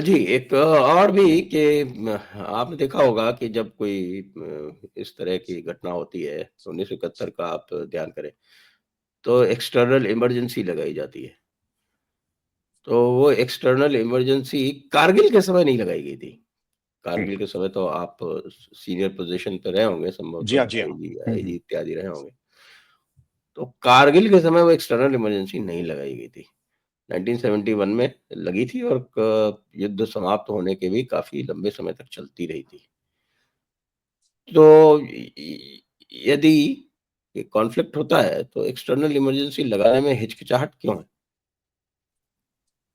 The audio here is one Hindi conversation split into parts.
जी, एक और भी कि आपने देखा होगा कि जब कोई इस तरह की घटना होती है, 1971 का आप ध्यान करें, तो एक्सटर्नल इमरजेंसी लगाई जाती है। तो वो एक्सटर्नल इमरजेंसी कारगिल के समय नहीं लगाई गई थी। हम्म, कारगिल के समय तो आप सीनियर पोज़ीशन पे रहे होंगे जी हाँ, संभवतः जी हाँ। आईजी आईजी इत्यादि रहे होंगे। तो कारगिल के समय वो एक्सटर्नल इमरजेंसी नहीं लगाई गई थी। 1971 में लगी थी और युद्ध समाप्त होने के भी काफ़ी लंबे समय तक चलती रही थी। तो यदि ये कॉन्फ्लिक्ट होता है तो एक्सटर्नल इमरजेंसी लगाने में हिचकिचाहट क्यों है?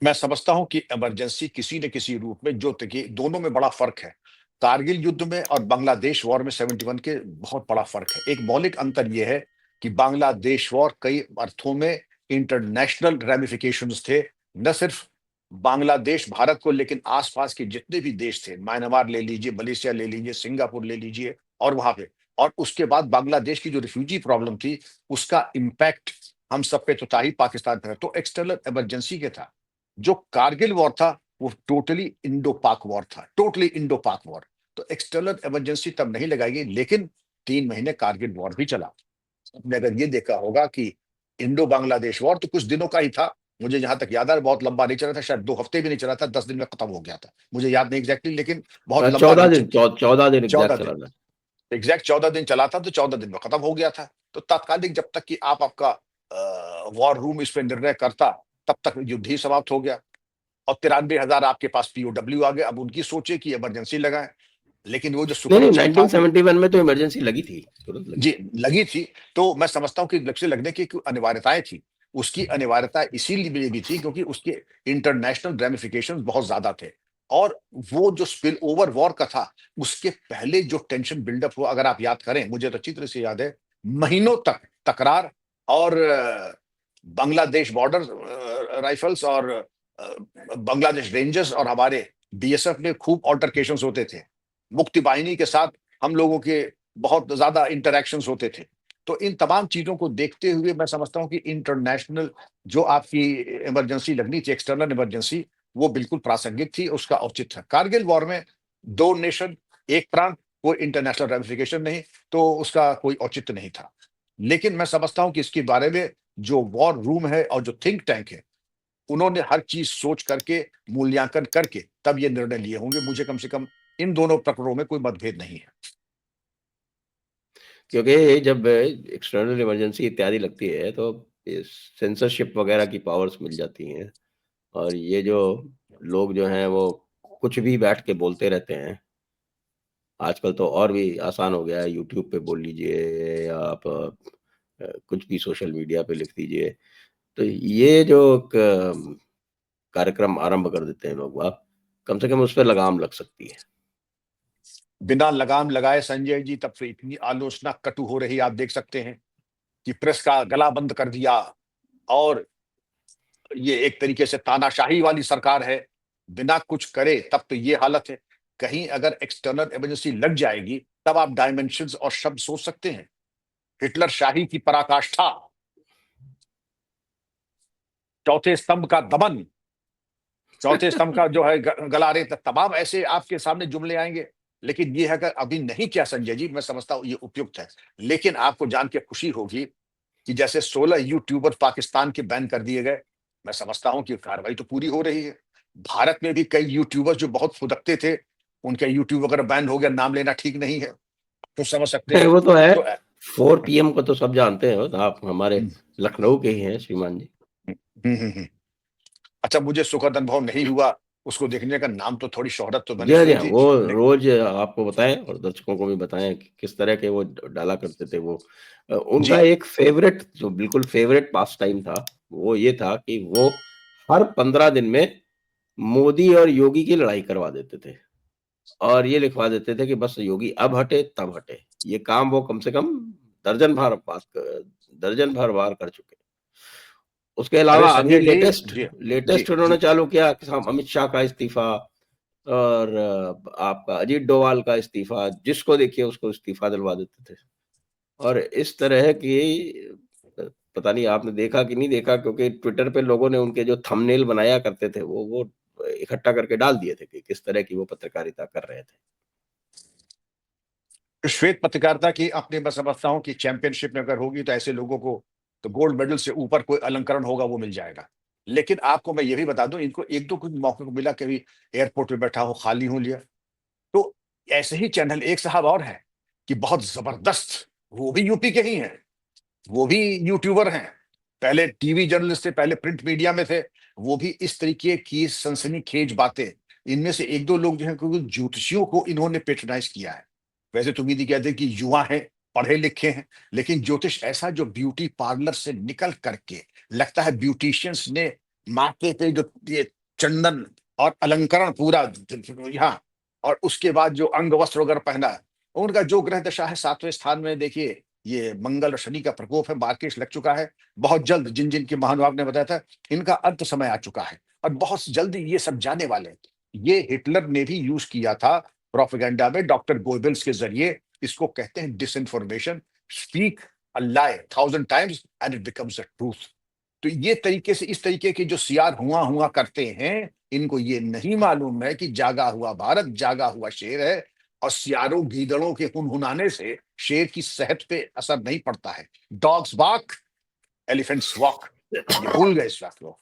मैं समझता हूं कि इमरजेंसी किसी न किसी रूप में, जो देखिए दोनों में बड़ा फर्क है। कारगिल युद्ध में और बांग्लादेश वॉर में 71 के बहुत बड़ा फर्क है। एक मौलिक अंतर यह है कि बांग्लादेश वॉर कई अर्थों में इंटरनेशनल रेमिफिकेशंस थे। न सिर्फ बांग्लादेश भारत को, लेकिन आसपास के जितने भी देश थे, म्यांमार ले लीजिए, मलेशिया ले लीजिए, सिंगापुर ले लीजिए, और वहां पे, और उसके बाद बांग्लादेश की जो रिफ्यूजी प्रॉब्लम थी, उसका इम्पैक्ट हम सब पे तो था ही, पाकिस्तान पे था। तो एक्सटर्नल इमरजेंसी के था। जो कारगिल वॉर था वो टोटली इंडो पाक वॉर था, टोटली इंडो पाक वॉर। तो एक्सटर्नल इमरजेंसी तब नहीं लगाई गई, लेकिन 3 महीने कारगिल वॉर भी चला। आपने अगर ये देखा होगा कि इंडो बांग्लादेश वॉर तो कुछ दिनों का ही था। मुझे जहां तक याद है बहुत लंबा नहीं चला था, शायद 2 हफ्ते भी नहीं चला था, 10 दिन में खत्म हो गया था। मुझे याद नहीं एग्जैक्टली, लेकिन बहुत लंबा 14 नहीं दिन चला। 14 दिन चौदह एग्ज़ैक्ट दिन चला था। एग्जैक्ट 14 दिन चला था, तो 14 दिन में खत्म हो गया था। तो तात्कालिक जब तक कि आपका वॉर रूम इस पर निर्णय करता, तब तक युद्ध ही समाप्त हो गया। और 93,000 आपके पास पीओडब्ल्यू आ गए। अब उनकी सोचे कि इमरजेंसी लगाएं, लेकिन वो जो नहीं, नहीं, सुपरविजन था कि 1971 में तो इमरजेंसी लगी थी, तुरंत लगी जी थी। लगी थी। तो मैं समझता हूं कि लक्ष्य लगने की अनिवार्यताएं थी। उसकी अनिवार्यता इसीलिए भी थी क्योंकि उसके इंटरनेशनल रेमिफिकेशन बहुत ज्यादा थे। और वो जो स्पिल ओवर वॉर का था, उसके पहले जो टेंशन बिल्डअप हुआ, अगर आप याद करें, मुझे तो अच्छी तरह से याद है, महीनों तक तकरार। और बांग्लादेश बॉर्डर राइफल्स और बांग्लादेश रेंजर्स और हमारे बीएसएफ में खूब ऑल्टरकेशंस होते थे। मुक्ति बाहिनी के साथ हम लोगों के बहुत ज्यादा इंटरेक्शंस होते थे। तो इन तमाम चीजों को देखते हुए मैं समझता हूं कि इंटरनेशनल जो आपकी इमरजेंसी लगनी थी, एक्सटर्नल इमरजेंसी, वो बिल्कुल प्रासंगिक थी, उसका औचित्य था। कारगिल वॉर में दो नेशन, एक प्रांत, कोई इंटरनेशनल रेमिफिकेशन नहीं, तो उसका कोई औचित्य नहीं था। लेकिन मैं समझता हूं कि इसके बारे में जो वॉर रूम है और जो थिंक टैंक है, उन्होंने हर चीज सोच करके, मूल्यांकन करके तब ये निर्णय लिए होंगे। मुझे कम से कम इन दोनों प्रकरणों में कोई मतभेद नहीं है। क्योंकि जब एक्सटर्नल इमरजेंसी इत्यादि लगती है तो ये सेंसरशिप वगैरह की पावर्स मिल जाती हैं और ये जो लोग जो हैं वो कुछ भी बैठ के बोलते रहते हैं। आजकल तो और भी आसान हो गया है, यूट्यूब पे बोल लीजिए या आप कुछ भी सोशल मीडिया पे लिख दीजिए। तो ये जो कार्यक्रम आरंभ कर देते हैं लोग बाग, कम से कम उस पे लगाम लग सकती है। बिना लगाम लगाए संजय जी, तब से इतनी आलोचना कटु हो रही, आप देख सकते हैं कि प्रेस का गला बंद कर दिया। और ये एक तरीके से तानाशाही वाली सरकार है, बिना कुछ करे तब तो ये हालत है। कहीं अगर एक्सटर्नल इमरजेंसी लग जाएगी, तब आप डायमेंशंस और शब्द सोच सकते हैं। हिटलर शाही की पराकाष्ठा, चौथे स्तंभ का दमन, चौथे स्तंभ का जो है गला रेत, तमाम ऐसे आपके सामने जुमले आएंगे। लेकिन ये है अगर अभी नहीं किया संजय जी, मैं समझता हूं ये उपयुक्त है। लेकिन आपको जान के खुशी होगी कि जैसे 16 यूट्यूबर पाकिस्तान के बैन कर दिए गए, मैं समझता हूं कि कार्रवाई तो पूरी हो रही है। भारत में भी कई यूट्यूबर्स जो बहुत फुदकते थे, उनके यूट्यूब वगैरह बैन हो गया, नाम लेना ठीक नहीं है, तो समझ सकते हैं। वो तो है, तो 4 पीएम को तो सब जानते हो, तो आप हमारे हम्म, लखनऊ के ही हैं श्रीमान जी। हम्म। अच्छा, मुझे सुखद अनुभव नहीं हुआ उसको देखने का। नाम तो थोड़ी शोहरत तो मैंने जी हाँ, जी सुनी हाँ, थी। वो रोज़ आपको बताएँ और दर्शकों को भी बताएँ कि किस तरह के वो डाला करते थे वो। जी, उनका एक फ़ेवरेट जो बिल्कुल फ़ेवरेट पास टाइम था, वो ये था कि वो हर 15 दिन में मोदी और योगी की लड़ाई करवा देते थे और ये लिखवा देते थे कि बस योगी अब हटे, तब हटे। ये काम वो कम से कम दर्जन भर बार कर चुके। उसके अरे अलावा अभी संजय जी, लेटेस्ट जी, जी, लेटेस्ट उन्होंने जी, चालू किया कि साहब अमित शाह का इस्तीफ़ा और आपका अजीत डोभाल का इस्तीफ़ा, जिसको देखिए उसको इस्तीफ़ा दिलवा देते थे। और इस तरह की पता नहीं आपने देखा कि नहीं देखा, क्योंकि ट्विटर पे लोगों ने उनके जो थंबनेल बनाया करते थे वो इकट्ठा करके डाल दिए थे कि किस तरह की वो पत्रकारिता कर रहे थे। श्वेत पत्रकारिता की अपनी मैं समझता हूँ कि चैंपियनशिप में अगर होगी तो ऐसे लोगों को तो गोल्ड मेडल से ऊपर कोई अलंकरण होगा वो मिल जाएगा। लेकिन आपको मैं ये भी बता दूं, इनको एक दो कुछ मौके को मिला, कभी एयरपोर्ट पे बैठा हो खाली हो लिया। तो ऐसे ही चैनल एक साहब और हैं कि बहुत जबरदस्त, वो भी यूपी के ही हैं, वो भी यूट्यूबर हैं, पहले टीवी जर्नलिस्ट थे, पहले प्रिंट मीडिया में थे। वो भी इस तरीके की सनसनीखेज बातें, इनमें से एक दो लोग जो है क्योंकि ज्योतिषियों को इन्होंने पेट्रोनाइज किया है। वैसे तुम यदि कहते हैं कि युवा हैं, पढ़े लिखे हैं, लेकिन ज्योतिष ऐसा जो ब्यूटी पार्लर से निकल करके लगता है ब्यूटिशियंस ने माथे पे जो ये चंदन और अलंकरण पूरा यहाँ, और उसके बाद जो अंग वस्त्र वगैरह पहना है, उनका जो ग्रह दशा है 7वें स्थान में, देखिए ये मंगल और शनि का प्रकोप है, मार्केट लग चुका है। बहुत जल्द जिन जिन के महानुभाव ने बताया था, इनका अंत समय आ चुका है और बहुत जल्दी ये सब जाने वाले हैं। ये हिटलर ने भी यूज किया था प्रोपेगेंडा में, डॉक्टर गोबेल्स के जरिए। इसको कहते हैं disinformation. Speak a lie 1000 times and it becomes a truth. तो ये तरीके से, इस तरीके के जो सियार हुआ हुआ करते हैं, इनको ये नहीं मालूम है कि जागा हुआ भारत जागा हुआ शेर है, और सियारों गीदड़ों के हुनहुनाने से शेर की सेहत पे असर नहीं पड़ता है। डॉग्स बार्क, एलिफेंट्स वॉक, ये भूल गए इस बात को।